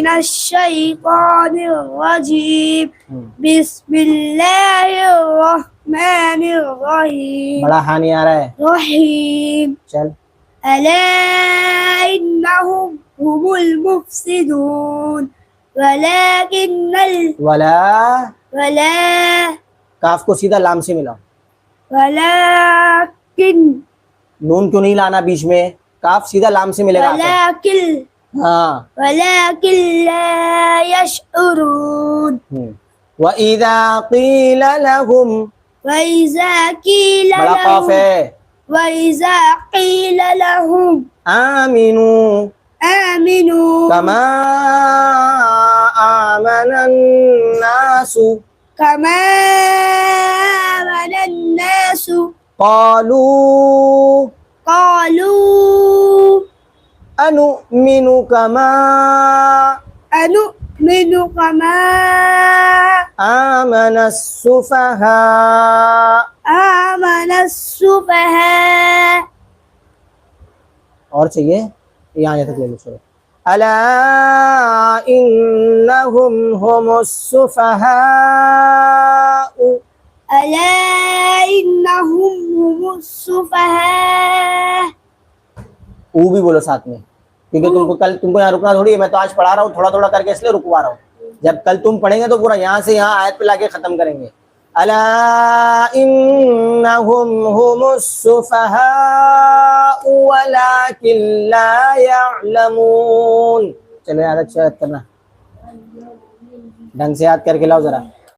मिनश्शैतानिर्रजीम बिस्मिल्लाहिर्रहमानिर्रहीम। बड़ा हाँ नहीं आ रहा है। रहीम। चल। अला इन्नहुम हुमुल मुफ्सिदून वलाकिन्नल वला वला काफ को सीधा लाम से मिलाओ। वलाकिन नून क्यों नहीं लाना बीच में? काफ सीधा लाम से मिलेगा आखिर। वलाकिन हाँ। वलाकिन ला यशउरून। व इज़ा क़ीला लहुम, वइज़ा क़ीला बड़ा खौफ लहुम है। वइज़ा क़ीला लहुम आमिनू आमिनू कमा आमनन नासु कमा आमनन नासु क़ालू क़ालू अनुमिनु कमा अनुमिनु कमा आमनस सुफहा। आमनस सुफहा। और चाहिए? यहाँ तक ले लो। चलो। अला इन्नहुम हुमुस सुफहा। अला इन्नहुम हुमुस सुफहा। ऊ भी बोलो साथ में, क्योंकि तुमको यहाँ रुकना थोड़ी है। मैं तो आज पढ़ा रहा हूँ थोड़ा थोड़ा करके, इसलिए रुकवा रहा हूँ। जब कल तुम पढ़ेंगे तो पूरा यहाँ से यहाँ आयत पे लाके खत्म करेंगे। अला इन्नहुम हुमुस सुफहाउ वलाकिन ला यअलमून। चलो याद अच्छा याद करना, ढंग से याद करके लाओ जरा।